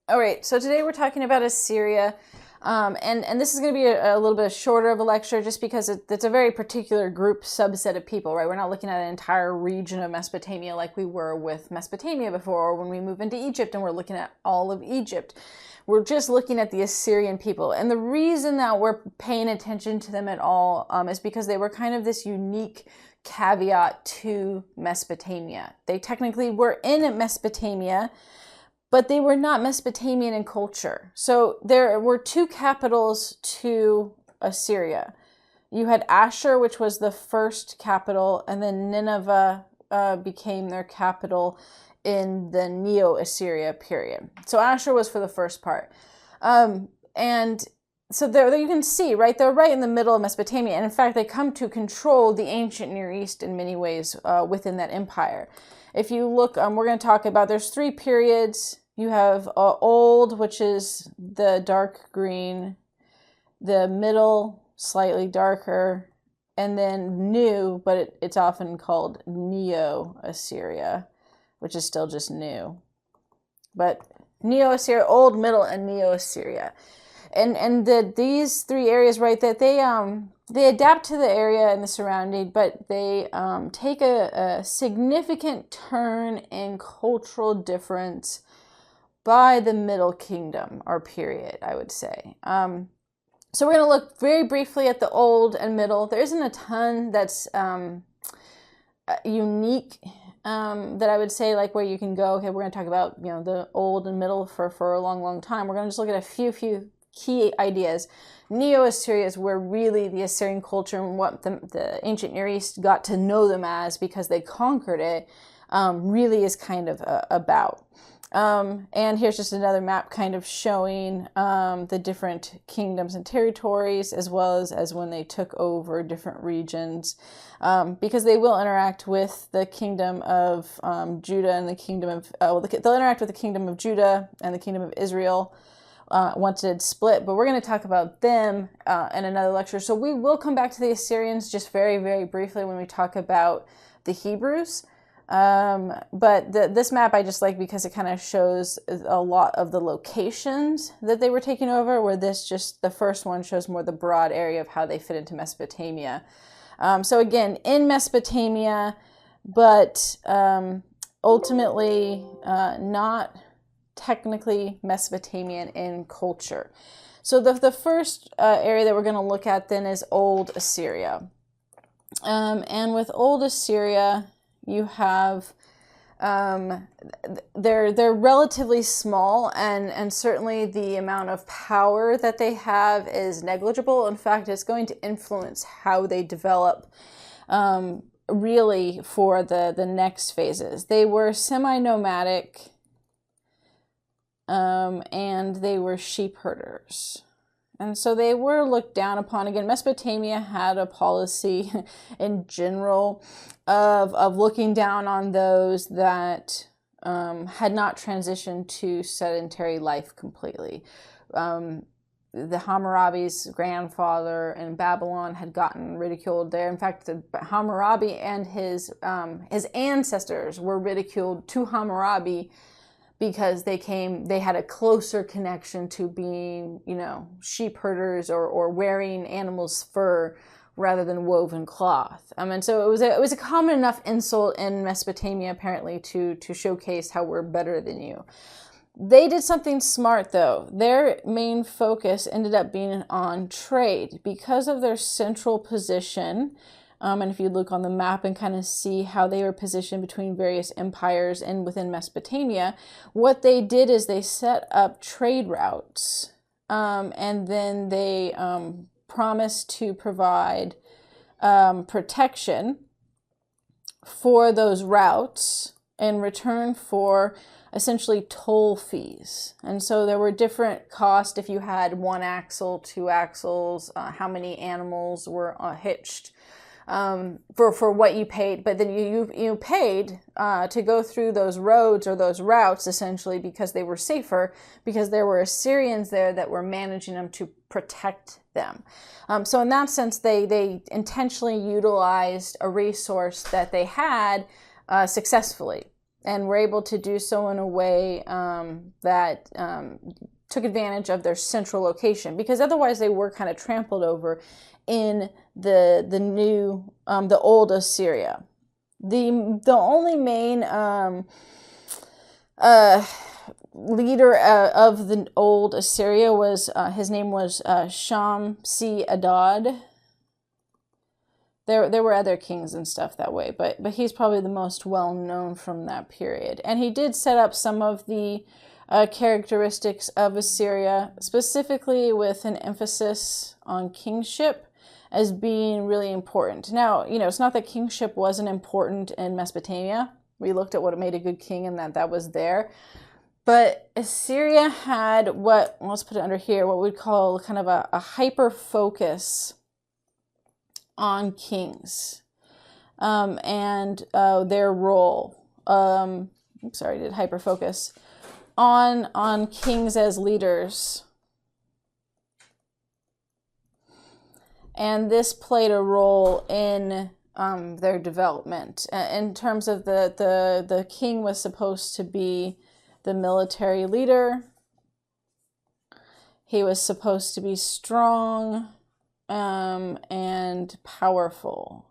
All right, so today we're talking about Assyria, and this is going to be a little bit shorter of a lecture just because it's a very particular group subset of people, right? We're not looking at an entire region of Mesopotamia like we were with Mesopotamia before, or when we move into Egypt and we're looking at all of Egypt. We're just looking at the Assyrian people. And the reason that we're paying attention to them at all is because they were kind of this unique caveat to Mesopotamia. They technically were in Mesopotamia, but they were not Mesopotamian in culture. So there were two capitals to Assyria. You had Ashur, which was the first capital, and then Nineveh became their capital in the Neo-Assyria period. So Ashur was for the first part. And so there you can see, right? They're right in the middle of Mesopotamia. And in fact, they come to control the ancient Near East in many ways within that empire. If you look, we're going to talk about, there's three periods. You have old, which is the dark green, the middle, slightly darker, and then new, but it's often called Neo-Assyria, which is still just new. But Neo-Assyria, old, middle, and Neo-Assyria. And these three areas, right, that they adapt to the area and the surrounding, but they take a significant turn in cultural difference by the Middle Kingdom, or period, I would say. So we're going to look very briefly at the Old and Middle. There isn't a ton that's unique that I would say, like, where you can go, okay, we're going to talk about, the Old and Middle for a long, long time. We're going to just look at a few key ideas. Neo-Assyria is where really the Assyrian culture and what the ancient Near East got to know them as because they conquered it really is kind of about. And here's just another map kind of showing the different kingdoms and territories, as well as when they took over different regions, because they will interact with the kingdom of Judah and the kingdom of, they'll interact with the kingdom of Judah and the kingdom of Israel once it's split, but we're going to talk about them in another lecture. So we will come back to the Assyrians just very, very briefly when we talk about the Hebrews. But this map I just like because it kind of shows a lot of the locations that they were taking over, where the first one shows more the broad area of how they fit into Mesopotamia. So again, in Mesopotamia, but ultimately not technically Mesopotamian in culture. So the first area that we're going to look at then is Old Assyria. And with Old Assyria, you have, they're relatively small, and certainly the amount of power that they have is negligible. In fact, it's going to influence how they develop really for the next phases. They were semi-nomadic, and they were sheep herders. And so they were looked down upon. Again, Mesopotamia had a policy in general of looking down on those that had not transitioned to sedentary life completely. The Hammurabi's grandfather in Babylon had gotten ridiculed there. In fact, Hammurabi and his ancestors were ridiculed to Hammurabi because they had a closer connection to being, sheep herders or wearing animals' fur rather than woven cloth. And so it was a common enough insult in Mesopotamia, apparently, to showcase how we're better than you. They did something smart, though. Their main focus ended up being on trade because of their central position. And if you look on the map and kind of see how they were positioned between various empires and within Mesopotamia, what they did is they set up trade routes, and then they promised to provide protection for those routes in return for essentially toll fees. And so there were different costs if you had one axle, two axles, how many animals were hitched. For what you paid, but then you paid to go through those roads or those routes essentially because they were safer, because there were Assyrians there that were managing them to protect them. So in that sense, they intentionally utilized a resource that they had successfully. and were able to do so in a way that took advantage of their central location, because otherwise they were kind of trampled over in the old Assyria. The only main leader of the old Assyria was his name was Shamsi-Adad. There were other kings and stuff that way, but he's probably the most well known from that period. And he did set up some of the characteristics of Assyria, specifically with an emphasis on kingship as being really important. Now, it's not that kingship wasn't important in Mesopotamia. We looked at what made a good king and that was there. But Assyria had let's put it under here, what we'd call kind of a hyper focus on kings and their role. Did hyper focus on kings as leaders. And this played a role in their development. In terms of the king was supposed to be the military leader. He was supposed to be strong and powerful.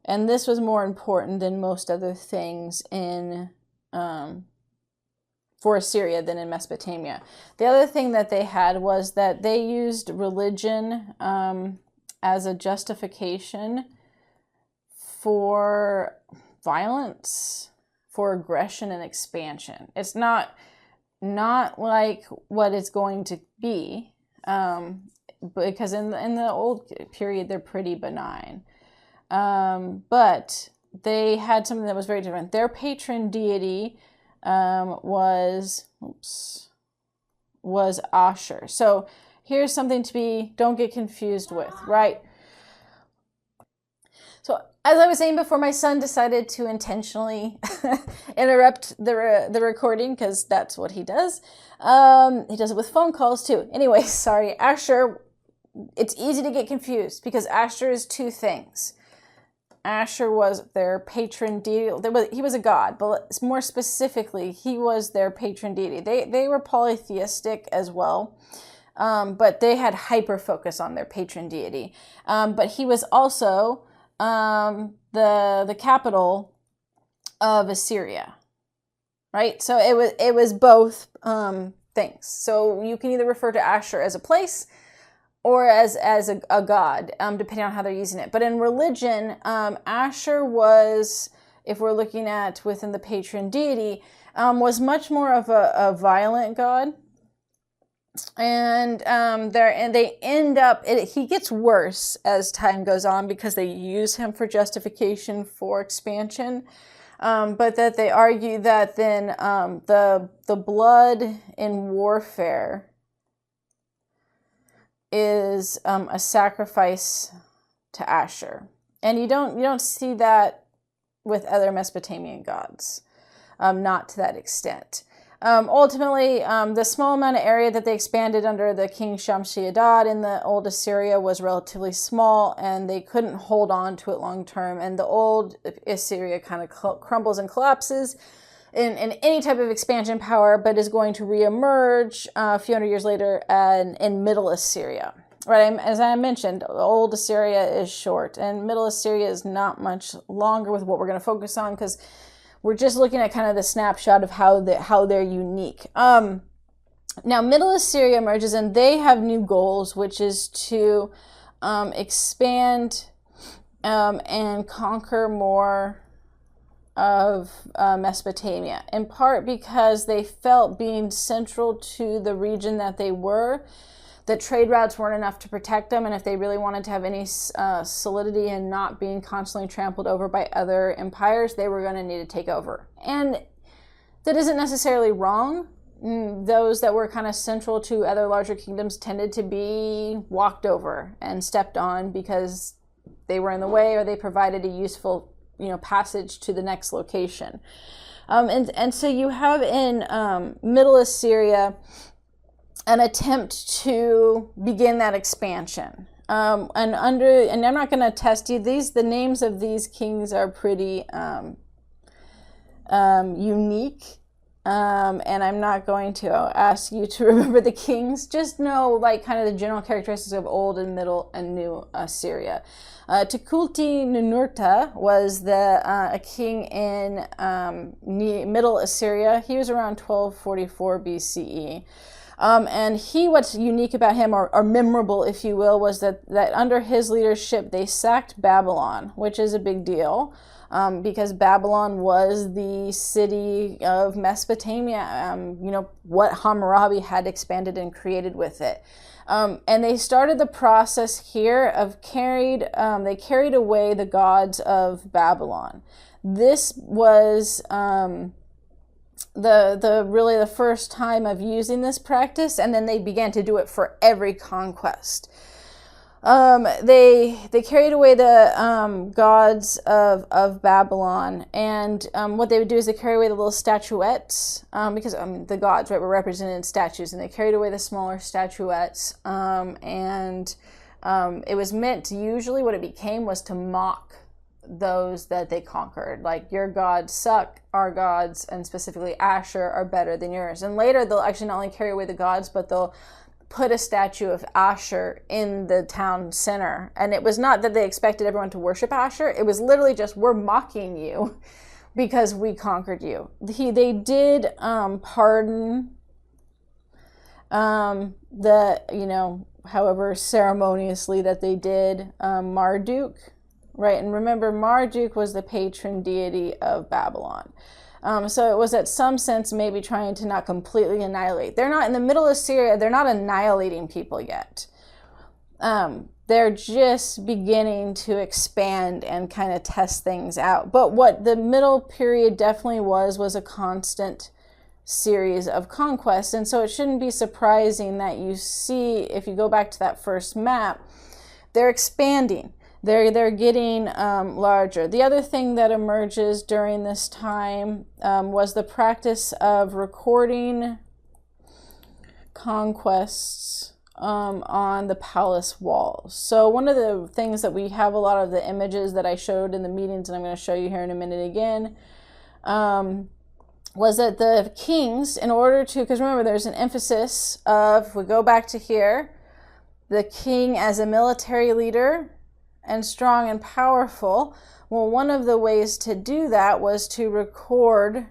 And this was more important than most other things for Assyria than in Mesopotamia. The other thing that they had was that they used religion as a justification for violence, for aggression and expansion. It's not like what it's going to be, because in the old period they're pretty benign. But they had something that was very different. Their patron deity was Ashur. So here's something don't get confused with, right? So as I was saying before, my son decided to intentionally interrupt the recording, because that's what he does. He does it with phone calls too. Anyway, sorry. Ashur, it's easy to get confused because Ashur is two things. Ashur was their patron deity. He was a god, but more specifically, he was their patron deity. They were polytheistic as well, but they had hyper focus on their patron deity. But he was also the capital of Assyria, right? So it was both things. So you can either refer to Ashur as a place or as a god, depending on how they're using it. But in religion, Ashur was, if we're looking at within the patron deity, was much more of a violent god. And they end up, he gets worse as time goes on because they use him for justification for expansion. But that they argue that then the blood in warfare is a sacrifice to Ashur. And you don't see that with other Mesopotamian gods, not to that extent. Ultimately, the small amount of area that they expanded under the king Shamshi-Adad in the old Assyria was relatively small, and they couldn't hold on to it long term. And the old Assyria kind of crumbles and collapses in any type of expansion power, but is going to reemerge a few hundred years later in Middle Assyria. Right, as I mentioned, old Assyria is short, and Middle Assyria is not much longer with what we're going to focus on, because we're just looking at kind of the snapshot of how they're unique. Now, Middle Assyria emerges, and they have new goals, which is to expand and conquer more of Mesopotamia, in part because they felt, being central to the region that they were, the trade routes weren't enough to protect them, and if they really wanted to have any solidity and not being constantly trampled over by other empires, they were going to need to take over. And that isn't necessarily wrong. Those that were kind of central to other larger kingdoms tended to be walked over and stepped on because they were in the way, or they provided a useful passage to the next location. And so you have in Middle Assyria an attempt to begin that expansion. And I'm not going to test you. The names of these kings are pretty unique. And I'm not going to ask you to remember the kings. Just know like kind of the general characteristics of Old and Middle and New Assyria. Tukulti-Ninurta was a king in Middle Assyria. He was around 1244 BCE. And what's unique about him, or memorable, if you will, was that under his leadership, they sacked Babylon, which is a big deal. Because Babylon was the city of Mesopotamia, what Hammurabi had expanded and created with it. And they started the process here of they carried away the gods of Babylon. This was really the first time of using this practice, and then they began to do it for every conquest. They carried away the gods of Babylon, and what they would do is they carry away the little statuettes, because the gods, right, were represented in statues, and they carried away the smaller statuettes, and it was meant to, usually what it became was to mock those that they conquered. Like, your gods suck, our gods, and specifically Asher, are better than yours. And later they'll actually not only carry away the gods, but they'll put a statue of Asher in the town center. And it was not that they expected everyone to worship Asher. It was literally just, we're mocking you because we conquered you. They did pardon however ceremoniously that they did, Marduk, right? And remember, Marduk was the patron deity of Babylon. So it was at some sense maybe trying to not completely annihilate. They're not, in the Middle of Syria, they're not annihilating people yet. They're just beginning to expand and kind of test things out. But what the middle period definitely was a constant series of conquests. And so it shouldn't be surprising that you see, if you go back to that first map, they're expanding. They're getting larger. The other thing that emerges during this time was the practice of recording conquests on the palace walls. So one of the things that we have, a lot of the images that I showed in the meetings, and I'm going to show you here in a minute again, was that the kings, in order to, because remember there's an emphasis of, if we go back to here, the king as a military leader and strong and powerful. Well, one of the ways to do that was to record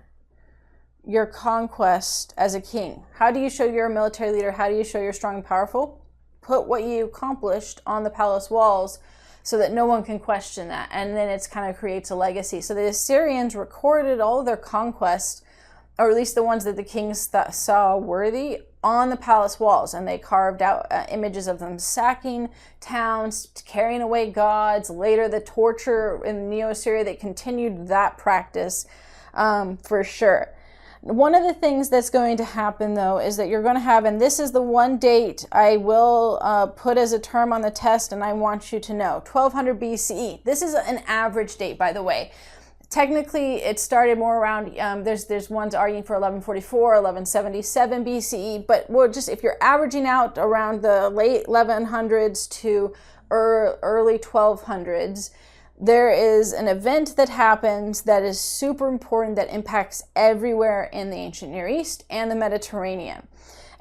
your conquest as a king. How do you show you're a military leader? How do you show you're strong and powerful? Put what you accomplished on the palace walls so that no one can question that. And then it's kind of creates a legacy. So the Assyrians recorded all of their conquests, or at least the ones that the kings saw worthy, on the palace walls, and they carved out images of them sacking towns, carrying away gods. Later, the torture in Neo-Assyria, they continued that practice for sure. One of the things that's going to happen, though, is that you're going to have, and this is the one date I will put as a term on the test, and I want you to know, 1200 BCE. This is an average date, by the way. Technically, it started more around, there's ones arguing for 1144, 1177 BCE, but we're just, if you're averaging out around the late 1100s to early 1200s, there is an event that happens that is super important that impacts everywhere in the ancient Near East and the Mediterranean.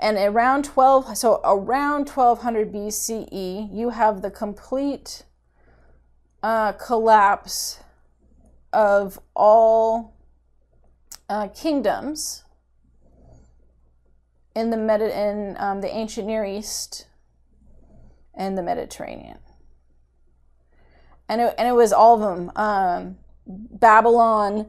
And around 1200 BCE, you have the complete collapse of all kingdoms in the ancient Near East and the Mediterranean, and it was all of them: Babylon,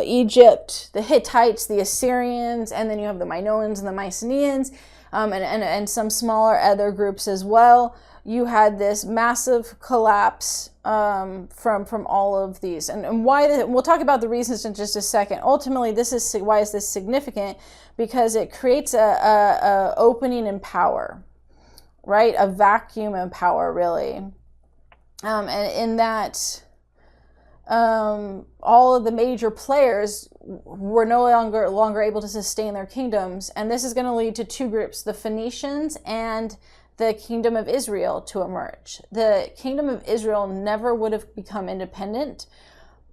Egypt, the Hittites, the Assyrians, and then you have the Minoans and the Mycenaeans, and some smaller other groups as well. You had this massive collapse from all of these, and why. We'll talk about the reasons in just a second. Ultimately, why is this significant? Because it creates a opening in power, right? A vacuum in power, really, and in that. All of the major players were no longer able to sustain their kingdoms, and this is going to lead to two groups: the Phoenicians and the Kingdom of Israel to emerge. The Kingdom of Israel never would have become independent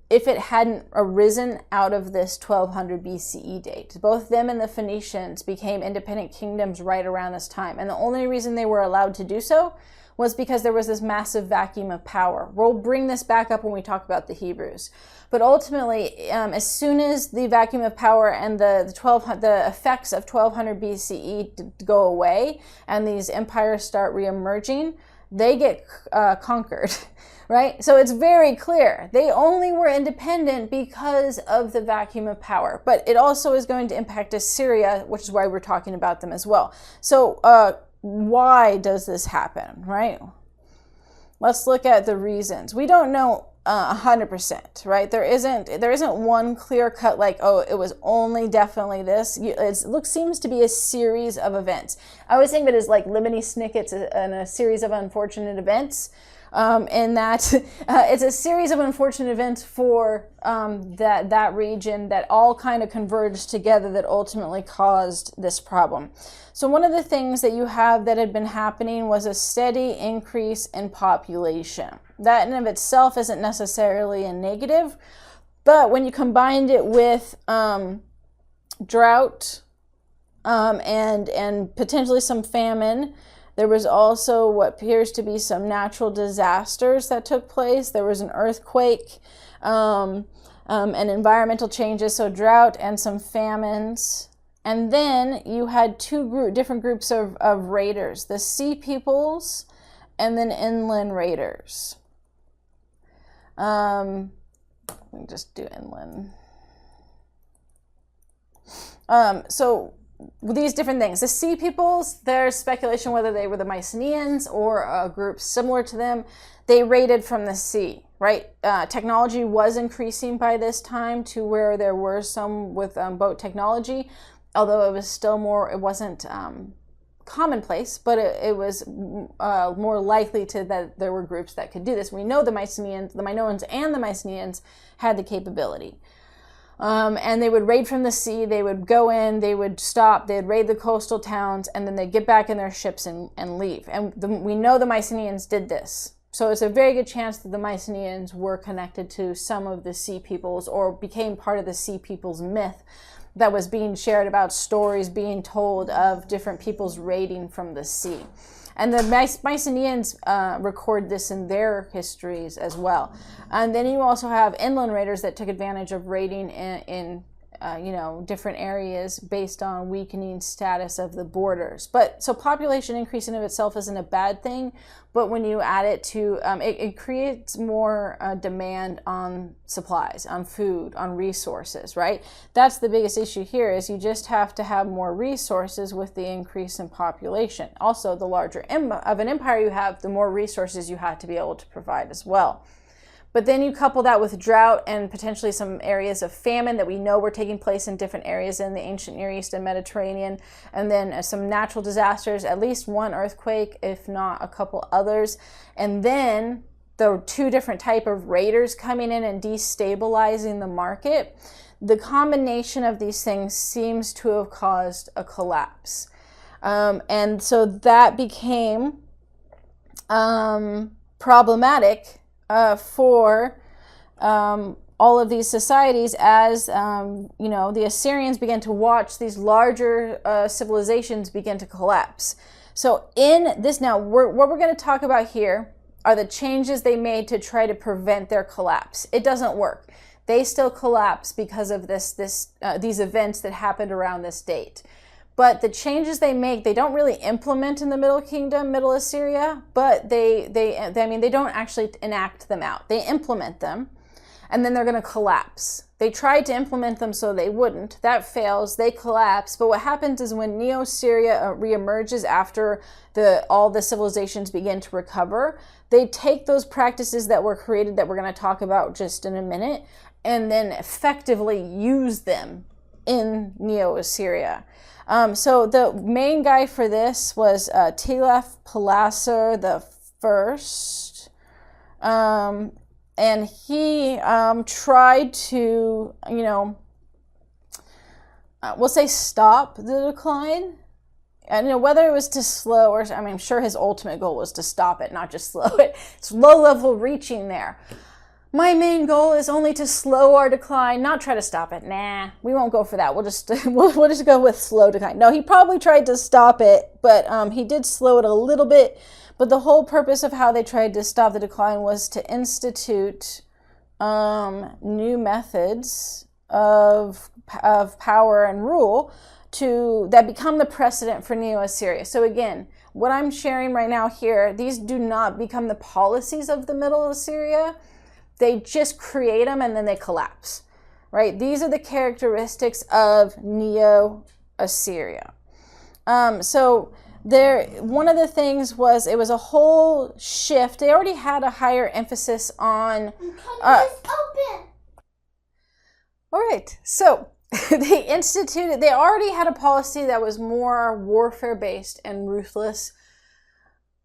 if it hadn't arisen out of this 1200 BCE date. Both them and the Phoenicians became independent kingdoms right around this time. And the only reason they were allowed to do so was because there was this massive vacuum of power. We'll bring this back up when we talk about the Hebrews. But ultimately, as soon as the vacuum of power and the effects of 1200 BCE go away and these empires start reemerging, they get conquered. Right? So it's very clear. They only were independent because of the vacuum of power. But it also is going to impact Assyria, which is why we're talking about them as well. So why does this happen, right? Let's look at the reasons. We don't know 100%, right? There isn't one clear cut like, oh, it was only definitely this. It seems to be a series of events. I always think of it as like Lemony Snicket's and a series of unfortunate events. In that it's a series of unfortunate events for that region that all kind of converged together that ultimately caused this problem. So one of the things that you have that had been happening was a steady increase in population. That in of itself isn't necessarily a negative, but when you combined it with drought and potentially some famine, there was also what appears to be some natural disasters that took place. There was an earthquake and environmental changes, so drought and some famines. And then you had different groups of raiders, the sea peoples and then inland raiders. Let me just do inland. So these different things. The sea peoples, there's speculation whether they were the Mycenaeans or a group similar to them. They raided from the sea, right? Technology was increasing by this time to where there were some with boat technology, although it was still more, it wasn't commonplace, but it was more likely that there were groups that could do this. We know the Minoans and the Mycenaeans had the capability. And they would raid from the sea, they would go in, they would stop, they'd raid the coastal towns, and then they'd get back in their ships and leave. And we know the Mycenaeans did this. So it's a very good chance that the Mycenaeans were connected to some of the sea peoples or became part of the sea peoples myth that was being shared about stories being told of different peoples raiding from the sea. And the Mycenaeans record this in their histories as well. And then you also have inland raiders that took advantage of raiding in different areas based on weakening status of the borders. But so population increase in of itself isn't a bad thing, but when you add it to, it creates more demand on supplies, on food, on resources, right? That's the biggest issue here is you just have to have more resources with the increase in population. Also, the larger of an empire you have, the more resources you have to be able to provide as well. But then you couple that with drought and potentially some areas of famine that we know were taking place in different areas in the ancient Near East and Mediterranean, and then some natural disasters, at least one earthquake, if not a couple others. And then the two different type of raiders coming in and destabilizing the market. The combination of these things seems to have caused a collapse. And so that became problematic for all of these societies as, the Assyrians began to watch these larger civilizations begin to collapse. So in this now, what we're going to talk about here are the changes they made to try to prevent their collapse. It doesn't work. They still collapse because of these events that happened around this date. But the changes they make, they don't really implement in the Middle Kingdom, Middle Assyria, but they don't actually enact them out. They implement them, and then they're going to collapse. They tried to implement them so they wouldn't. That fails. They collapse. But what happens is when Neo-Assyria reemerges after all the civilizations begin to recover, they take those practices that were created that we're going to talk about just in a minute, and then effectively use them in Neo-Assyria. So the main guy for this was Tiglath-Pileser the First, and he tried to, we'll say stop the decline. And whether it was to slow or, I'm sure his ultimate goal was to stop it, not just slow it. It's low level reaching there. my main goal is only to slow our decline, not try to stop it. Nah, we won't go for that. We'll just we'll just go with slow decline. No, he probably tried to stop it, but he did slow it a little bit. But the whole purpose of how they tried to stop the decline was to institute new methods of power and rule that become the precedent for Neo-Assyria. So again, what I'm sharing right now here, these do not become the policies of the Middle Assyria. They just create them and then they collapse, right? These are the characteristics of Neo-Assyria. So one of the things was, it was a whole shift. They already had a higher emphasis on... open. All right, so they already had a policy that was more warfare-based and ruthless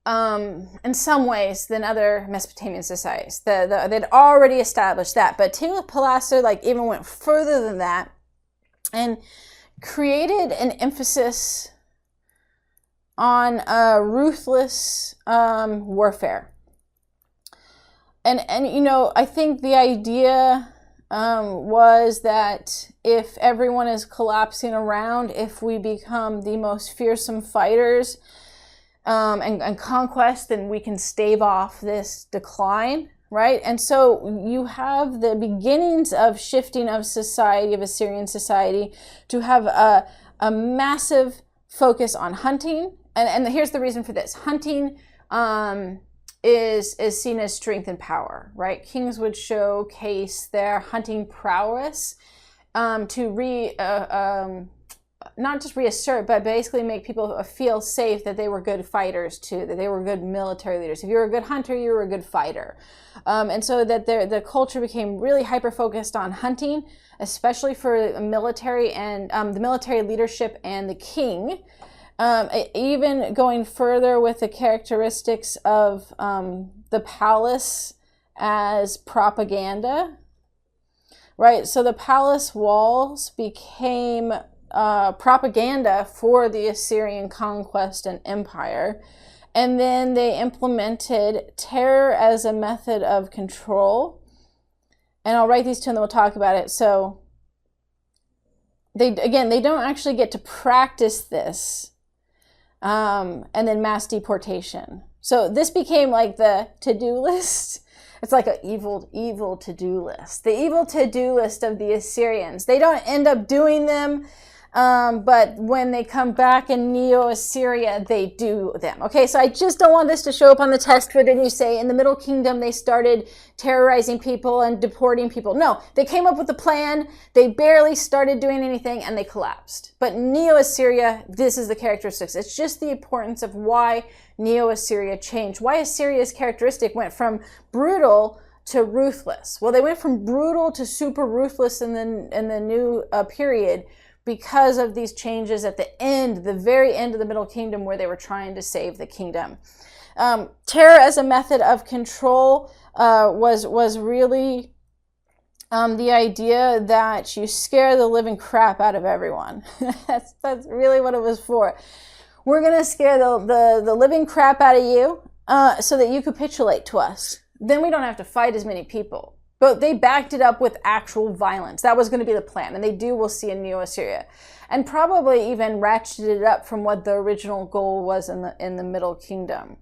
in some ways than other Mesopotamian societies. They'd already established that, but Tiglath-Pileser even went further than that and created an emphasis on ruthless warfare. And I think the idea was that if everyone is collapsing around, if we become the most fearsome fighters and conquest, then we can stave off this decline, right? And so you have the beginnings of shifting of society, of Assyrian society, to have a massive focus on hunting. And here's the reason for this. Hunting is seen as strength and power, right? Kings would showcase their hunting prowess to not just reassert, but basically make people feel safe that they were good fighters too, that they were good military leaders. If you were a good hunter, you were a good fighter. And so that the culture became really hyper-focused on hunting, especially for military and the military leadership and the king. Even going further with the characteristics of the palace as propaganda, right? So the palace walls became propaganda for the Assyrian conquest and empire. And then they implemented terror as a method of control. And I'll write these two and then we'll talk about it. So they don't actually get to practice this. And then mass deportation. So this became like the to-do list. It's like an evil to-do list. The evil to-do list of the Assyrians. They don't end up doing them, but when they come back in Neo-Assyria, they do them. Okay, so I just don't want this to show up on the test, but then you say in the Middle Kingdom, they started terrorizing people and deporting people. No, they came up with a plan. They barely started doing anything and they collapsed. But Neo-Assyria, this is the characteristics. It's just the importance of why Neo-Assyria changed. Why Assyria's characteristic went from brutal to ruthless. Well, they went from brutal to super ruthless in the new period, because of these changes at the very end of the Middle Kingdom, where they were trying to save the kingdom. Terror as a method of control was really the idea that you scare the living crap out of everyone. that's really what it was for. We're going to scare the living crap out of you so that you capitulate to us. Then we don't have to fight as many people. But they backed it up with actual violence. That was going to be the plan. And we'll see in Neo-Assyria. And probably even ratcheted it up from what the original goal was in the Middle Kingdom.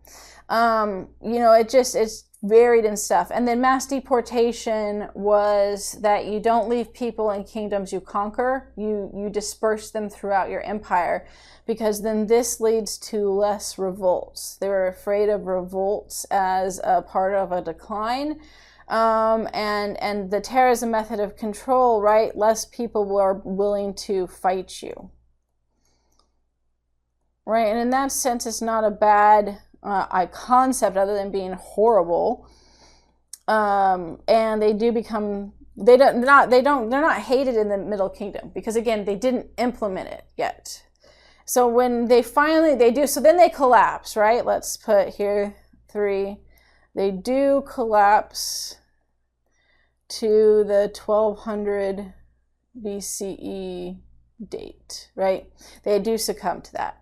It's varied and stuff. And then mass deportation was that you don't leave people in kingdoms you conquer. You disperse them throughout your empire, because then this leads to less revolts. They were afraid of revolts as a part of a decline. And the terror is a method of control, right? Less people were willing to fight you, right? And in that sense, it's not a bad concept, other than being horrible. And they do become, they're not hated in the Middle Kingdom, because again, they didn't implement it yet. So when they do, so then they collapse, right? Let's put here 3. They do collapse to the 1200 BCE date, right? They do succumb to that.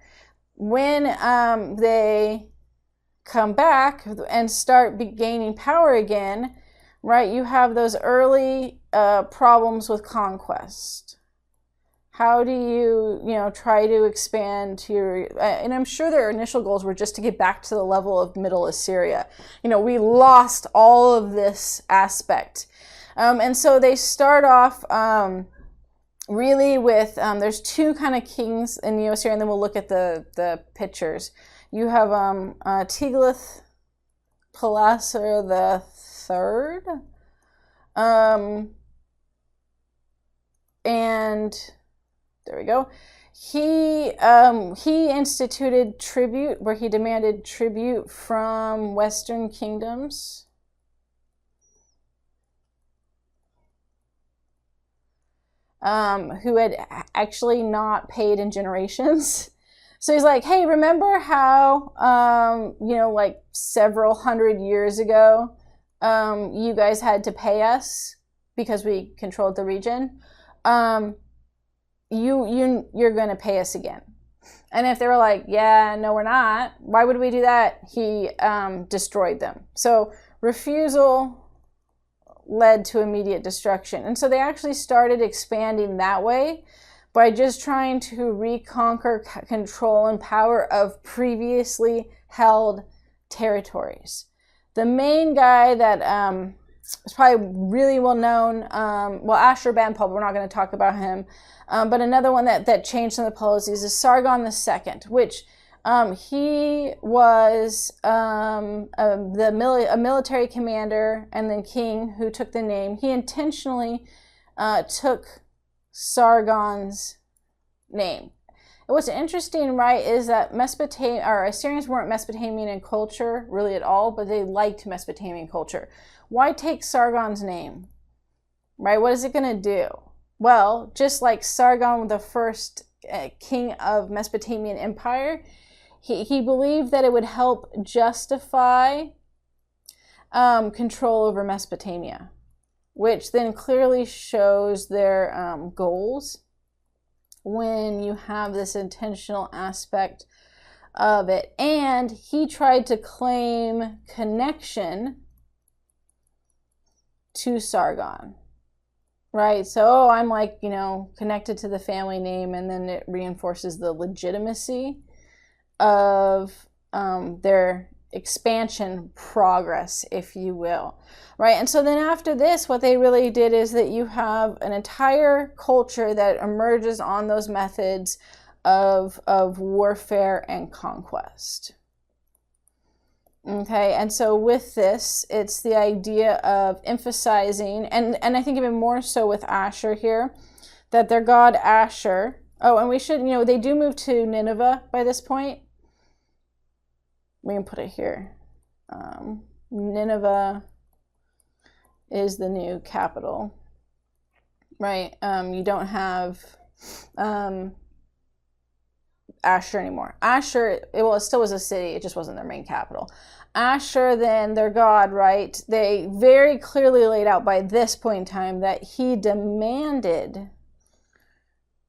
When they come back and start gaining power again, right? You have those early problems with conquest. How do you, try to expand your, and I'm sure their initial goals were just to get back to the level of Middle Assyria. We lost all of this aspect. And so they start off really with, there's two kind of kings in Neo-Assyria, and then we'll look at the pictures. You have Tiglath-Pileser the third, and there we go. He instituted tribute, where he demanded tribute from Western kingdoms. Who had actually not paid in generations. So he's like, hey, remember how, like several hundred years ago, you guys had to pay us because we controlled the region? You're going to pay us again. And if they were like, yeah, no, we're not, why would we do that? He destroyed them. So refusal led to immediate destruction. And so they actually started expanding that way by just trying to reconquer control and power of previously held territories. The main guy that is probably really well known, Ashurbanipal, but we're not going to talk about him. But another one that changed some of the policies is Sargon II, which he was a military commander and then king who took the name. He intentionally took Sargon's name. And what's interesting, right, is that Assyrians weren't Mesopotamian in culture really at all, but they liked Mesopotamian culture. Why take Sargon's name, right? What is it going to do? Well, just like Sargon, the first king of Mesopotamian Empire, he believed that it would help justify control over Mesopotamia, which then clearly shows their goals when you have this intentional aspect of it. And he tried to claim connection to Sargon, right? So, I'm like, connected to the family name, and then it reinforces the legitimacy of their expansion progress, if you will, right? And so then after this, what they really did is that you have an entire culture that emerges on those methods of warfare and conquest. Okay, and so with this, it's the idea of emphasizing, and I think even more so with Ashur here, that their god Ashur, and we should, they do move to Nineveh by this point. We can put it here. Nineveh is the new capital, right? You don't have Ashur anymore. Ashur, it still was a city, it just wasn't their main capital. Ashur, then, their god, right? They very clearly laid out by this point in time that he demanded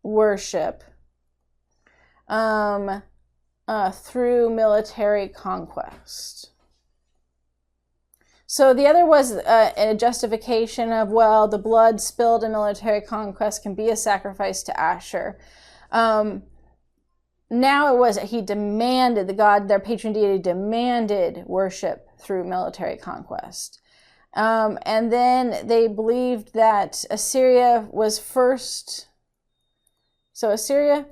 worship through military conquest. So the other was a justification of, the blood spilled in military conquest can be a sacrifice to Ashur. Now it was he demanded, the god, their patron deity, demanded worship through military conquest. And then they believed that Assyria was first. So Assyria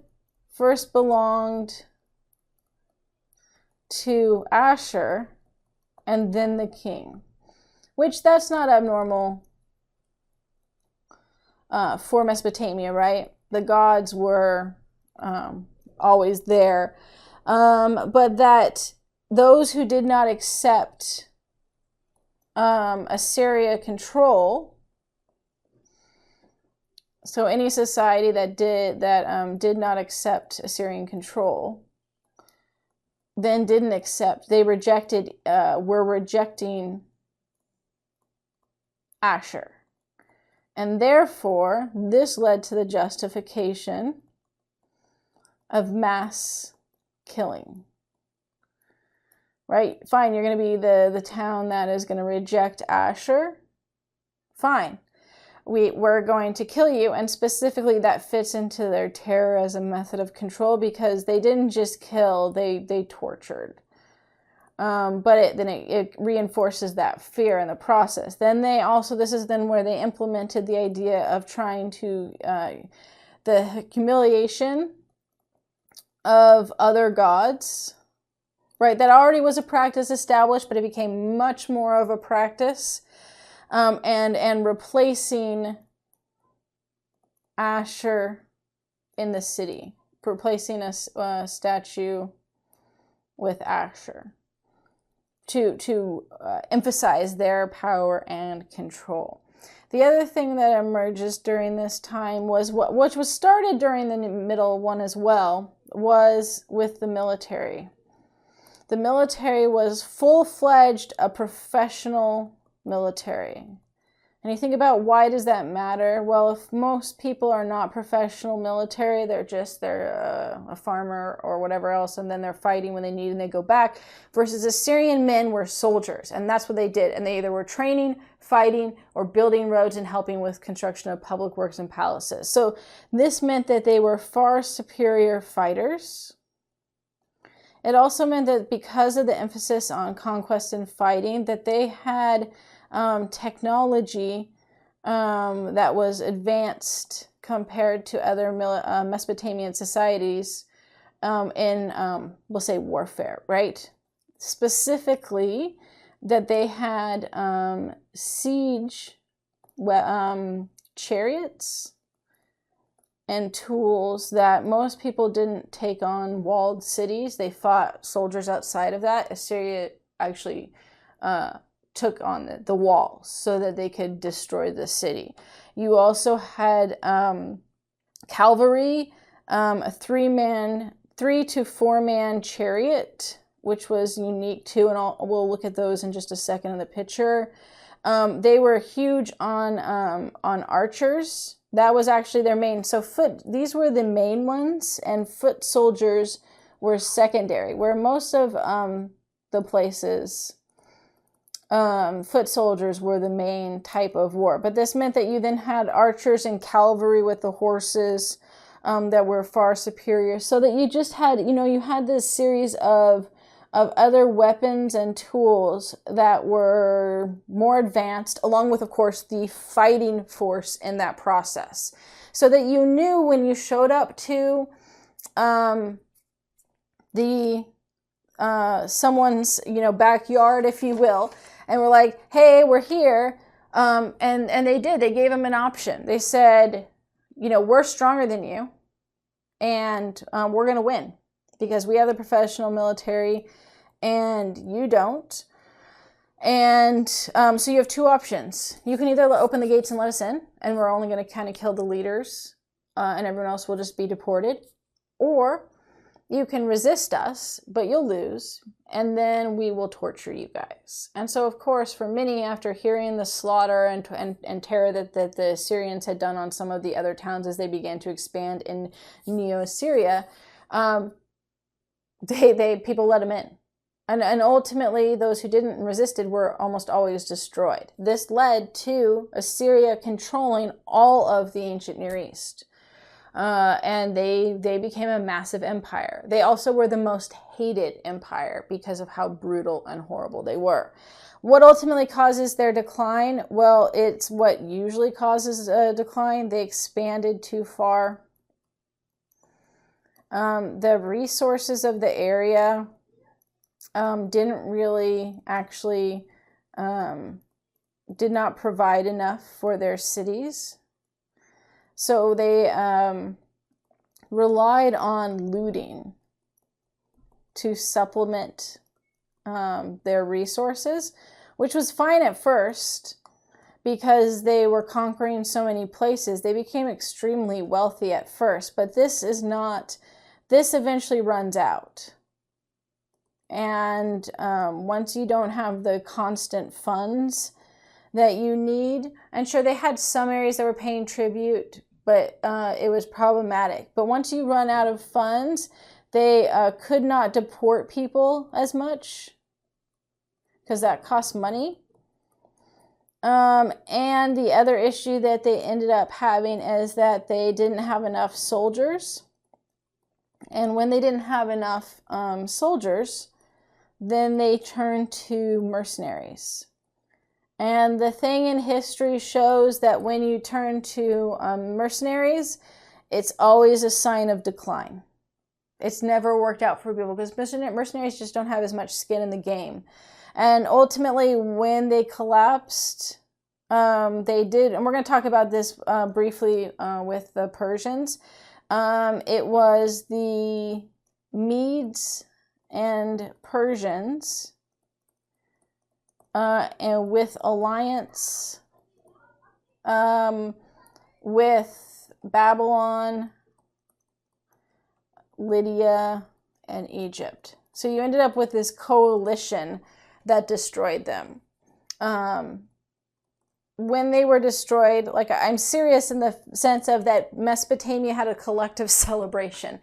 first belonged to Ashur and then the king, which that's not abnormal for Mesopotamia, right? The gods were always there, but that those who did not accept Assyria control, so any society that did not accept Assyrian control, then didn't accept, they rejected, were rejecting Ashur. And therefore, this led to the justification of mass killing. Right? Fine, you're going to be the town that is going to reject Ashur. fine. We're going to kill you. And specifically that fits into their terror as a method of control, because they didn't just kill, they tortured. But it reinforces that fear in the process. Then this is then where they implemented the idea of trying to, the humiliation of other gods, right? That already was a practice established, but it became much more of a practice. And replacing Asher in the city, replacing a statue with Asher to emphasize their power and control. The other thing that emerges during this time was which was started during the middle one as well, was with the military. The military was full-fledged, a professional military. And you think about, why does that matter? Well, if most people are not professional military, they're a farmer or whatever else, and then they're fighting when they need and they go back, versus Assyrian men were soldiers, and that's what they did. And they either were training, fighting, or building roads and helping with construction of public works and palaces. So this meant that they were far superior fighters. It also meant that because of the emphasis on conquest and fighting, that they had technology that was advanced compared to other Mesopotamian societies in, we'll say, warfare, right? Specifically, that they had siege chariots and tools that most people didn't take on walled cities. They fought soldiers outside of that. Assyria actually took on the walls so that they could destroy the city. You also had cavalry, a 3 to 4 man chariot, which was unique too, and we'll look at those in just a second in the picture. They were huge on archers. That was actually their main. So these were the main ones, and foot soldiers were secondary, where most of the places, foot soldiers were the main type of war. But this meant that you then had archers and cavalry with the horses that were far superior, so that you just had, you had this series of other weapons and tools that were more advanced, along with, of course, the fighting force in that process. So that you knew when you showed up to someone's, backyard, if you will, and were like, hey, we're here. And they did. They gave them an option. They said, we're stronger than you, and we're going to win because we have the professional military and you don't. And so you have two options. You can either open the gates and let us in, and we're only going to kind of kill the leaders, and everyone else will just be deported. Or you can resist us, but you'll lose, and then we will torture you guys. And so, of course, for many, after hearing the slaughter and terror that the Assyrians had done on some of the other towns as they began to expand in Neo-Assyria, people let them in. And ultimately, those who didn't and resisted were almost always destroyed. This led to Assyria controlling all of the ancient Near East. And they became a massive empire. They also were the most hated empire because of how brutal and horrible they were. What ultimately causes their decline? Well, it's what usually causes a decline. They expanded too far. The resources of the area didn't really actually, did not provide enough for their cities. So they relied on looting to supplement their resources, which was fine at first because they were conquering so many places. They became extremely wealthy at first, but this eventually runs out. And once you don't have the constant funds that you need, and sure, they had some areas that were paying tribute, but it was problematic. But once you run out of funds, they could not deport people as much because that costs money. And the other issue that they ended up having is that they didn't have enough soldiers. And when they didn't have enough soldiers, then they turned to mercenaries. And the thing in history shows that when you turn to mercenaries, it's always a sign of decline. It's never worked out for people because mercenaries just don't have as much skin in the game. And ultimately, when they collapsed, they did, and we're going to talk about this briefly with the Persians. It was the Medes and Persians, and with alliance with Babylon, Lydia, and Egypt. So you ended up with this coalition that destroyed them. When they were destroyed, like, I'm serious in the sense of that Mesopotamia had a collective celebration.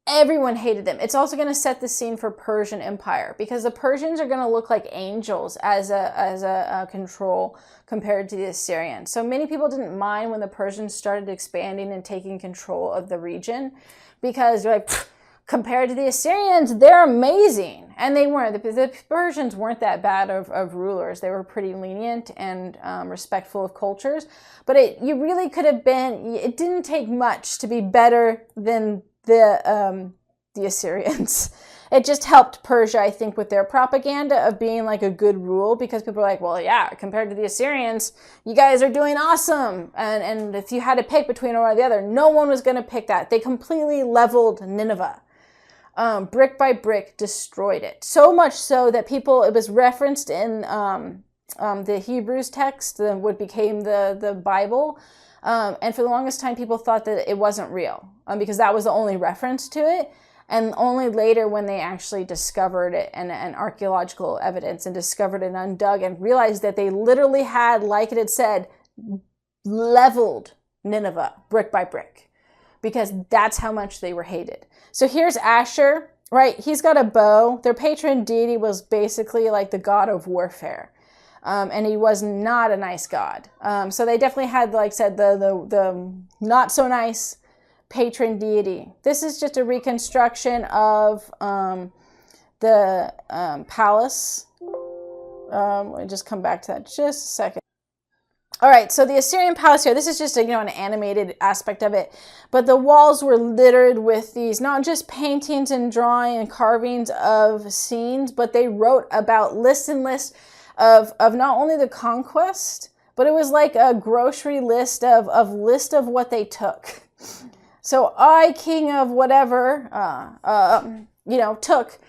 Everyone hated them. It's also going to set the scene for Persian Empire because the Persians are going to look like angels as a control compared to the Assyrians. So many people didn't mind when the Persians started expanding and taking control of the region because they're like, compared to the Assyrians, they're amazing. And they weren't. The Persians weren't that bad of rulers. They were pretty lenient and respectful of cultures. But you really could have been, it didn't take much to be better than the Assyrians. It just helped Persia, I think, with their propaganda of being like a good rule because people are like, well, yeah, compared to the Assyrians, you guys are doing awesome. And if you had to pick between one or the other, no one was going to pick that. They completely leveled Nineveh. Brick by brick destroyed it. So much so that it was referenced in the Hebrews text, what became the Bible. And for the longest time, people thought that it wasn't real because that was the only reference to it. And only later when they actually discovered it and archaeological evidence and discovered it and undug and realized that they literally had, like it had said, leveled Nineveh brick by brick because that's how much they were hated. So here's Asher, right? He's got a bow. Their patron deity was basically like the god of warfare. And he was not a nice god. So they definitely had, like I said, the not so nice patron deity. This is just a reconstruction of the palace. Let me just come back to that just a second. All right, so the Assyrian palace here, this is just an animated aspect of it, but the walls were littered with these, not just paintings and drawing and carvings of scenes, but they wrote about lists and lists of not only the conquest, but it was like a grocery list of what they took. So I, king of whatever, took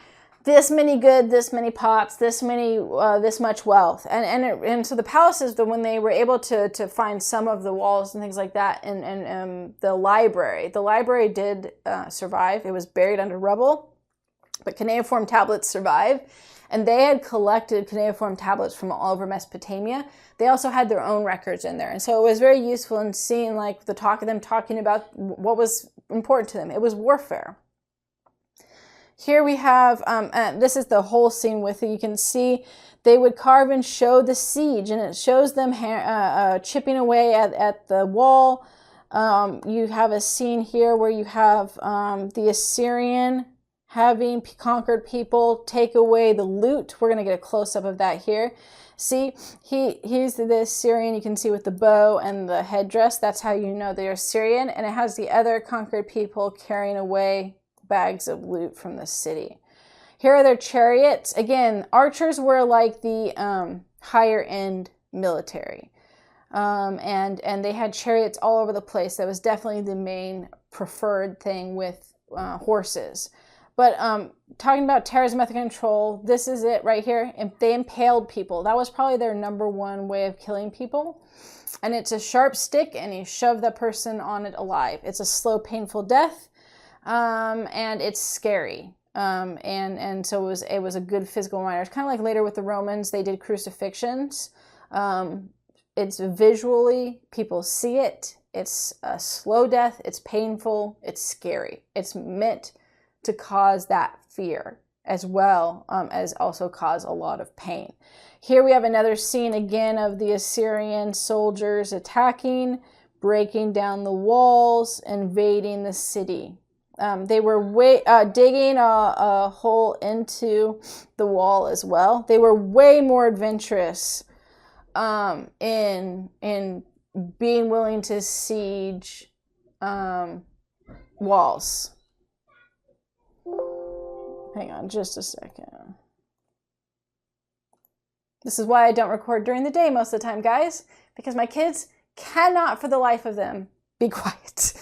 this many good, this many pots, this much wealth. And so the palaces, when they were able to find some of the walls and things like that, and the library did survive. It was buried under rubble, but cuneiform tablets survived. And they had collected cuneiform tablets from all over Mesopotamia. They also had their own records in there. And so it was very useful in seeing like the talk of them talking about what was important to them. It was warfare. Here we have, this is the whole scene with it. You can see they would carve and show the siege, and it shows them chipping away at the wall. You have a scene here where you have the Assyrian having conquered people take away the loot. We're going to get a close-up of that here. See, he's the Assyrian, you can see with the bow and the headdress. That's how you know they're Assyrian. And it has the other conquered people carrying away bags of loot from the city. Here are their chariots. Again, archers were like the higher end military. And they had chariots all over the place. That was definitely the main preferred thing with horses. But talking about terrorism, method control, this is it right here. They impaled people. That was probably their number one way of killing people. And it's a sharp stick, and you shove that person on it alive. It's a slow, painful death, and it's scary. And so it was a good physical reminder. It's kind of like later with the Romans, they did crucifixions. It's visually, people see it. It's a slow death. It's painful. It's scary. It's meant to cause that fear as well as also cause a lot of pain. Here we have another scene again of the Assyrian soldiers attacking, breaking down the walls, invading the city. They were digging a hole into the wall as well. They were way more adventurous in being willing to siege walls. Hang on just a second. This is why I don't record during the day most of the time, guys, because my kids cannot for the life of them be quiet.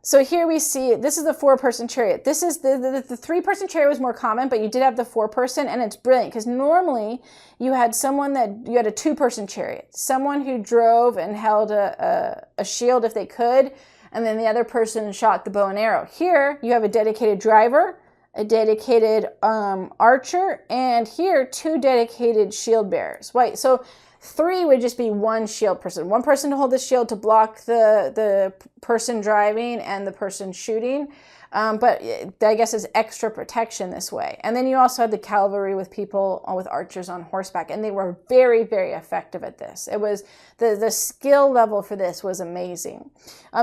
So here we see, this is the 4-person chariot. This is the 3-person chariot was more common, but you did have the 4-person, and it's brilliant because normally you had a 2-person chariot, someone who drove and held a shield if they could, and then the other person shot the bow and arrow. Here you have a dedicated driver, a dedicated archer, and here 2 dedicated shield bearers. Right, so 3 would just be 1 shield person. 1 person to hold the shield to block the person driving and the person shooting. But I guess it's extra protection this way. And then you also had the cavalry with people with archers on horseback, and they were very, very effective at this. It was the skill level for this was amazing.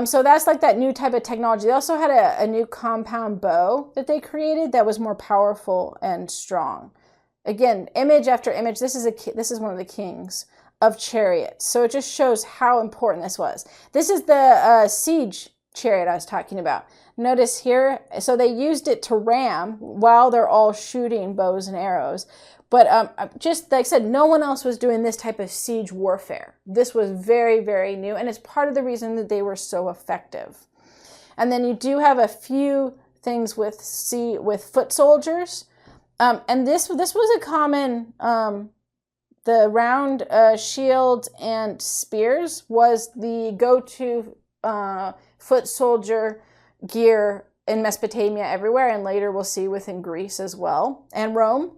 So that's like that new type of technology. They also had a new compound bow that they created that was more powerful and strong. Again, image after image. This is one of the kings of chariots. So it just shows how important this was. This is the siege chariot I was talking about. Notice here, so they used it to ram while they're all shooting bows and arrows. But just like I said, no one else was doing this type of siege warfare. This was very, very new, and it's part of the reason that they were so effective. And then you do have a few things with foot soldiers. And this was a common, the round shields and spears was the go-to foot soldier gear in Mesopotamia everywhere, and later we'll see within Greece as well, and Rome,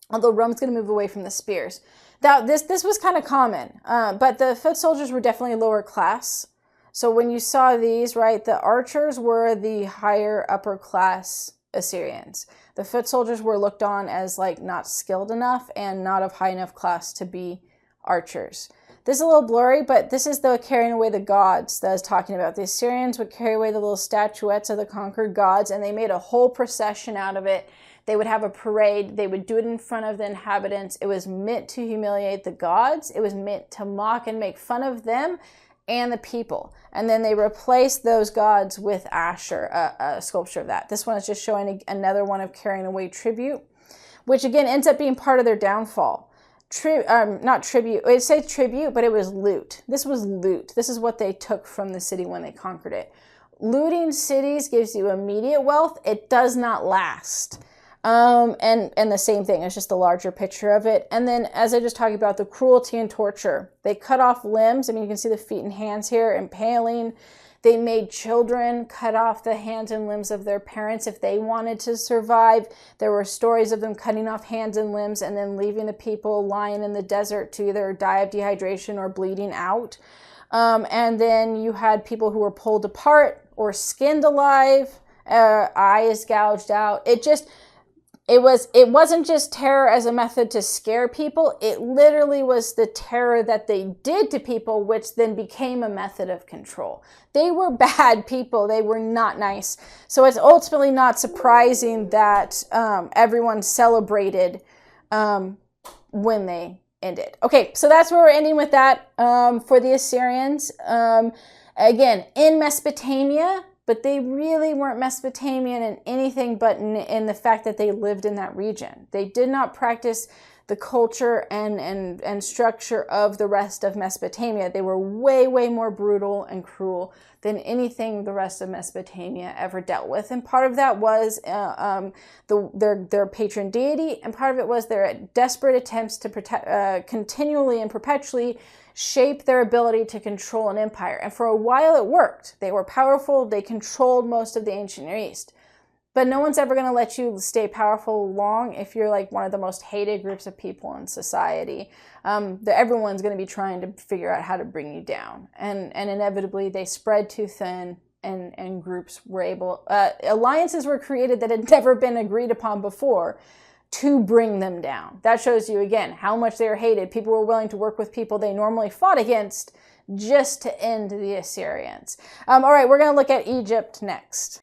although Rome's going to move away from the spears. Now, this was kind of common, but the foot soldiers were definitely lower class. So when you saw these, right, the archers were the higher upper class Assyrians. The foot soldiers were looked on as like not skilled enough and not of high enough class to be archers. This is a little blurry, but this is the carrying away the gods that I was talking about. The Assyrians would carry away the little statuettes of the conquered gods, and they made a whole procession out of it. They would have a parade. They would do it in front of the inhabitants. It was meant to humiliate the gods. It was meant to mock and make fun of them and the people. And then they replaced those gods with Asher, a sculpture of that. This one is just showing another one of carrying away tribute, which again ends up being part of their downfall. Not tribute, it'd say tribute, but it was loot. This was loot. This is what they took from the city when they conquered it. Looting cities gives you immediate wealth. It does not last. And the same thing, it's just a larger picture of it. And then, as I just talked about, the cruelty and torture. They cut off limbs. I mean, you can see the feet and hands here, impaling. They made children cut off the hands and limbs of their parents if they wanted to survive. There were stories of them cutting off hands and limbs and then leaving the people lying in the desert to either die of dehydration or bleeding out. And then you had people who were pulled apart or skinned alive, eyes gouged out. It wasn't just terror as a method to scare people. It literally was the terror that they did to people, which then became a method of control. They were bad people. They were not nice. So it's ultimately not surprising that everyone celebrated when they ended. Okay, so that's where we're ending with that for the Assyrians. Again, in Mesopotamia, but they really weren't Mesopotamian in anything but in the fact that they lived in that region. They did not practice the culture and structure of the rest of Mesopotamia. They were way, way more brutal and cruel than anything the rest of Mesopotamia ever dealt with. And part of that was their patron deity, and part of it was their desperate attempts to protect, continually and perpetually shape their ability to control an empire. And for a while it worked. They were powerful. They controlled most of the ancient Near East. But no one's ever going to let you stay powerful long if you're like one of the most hated groups of people in society. Everyone's going to be trying to figure out how to bring you down. And inevitably they spread too thin and groups were able, alliances were created that had never been agreed upon before to bring them down. That shows you, again, how much they were hated. People were willing to work with people they normally fought against just to end the Assyrians. All right, we're going to look at Egypt next.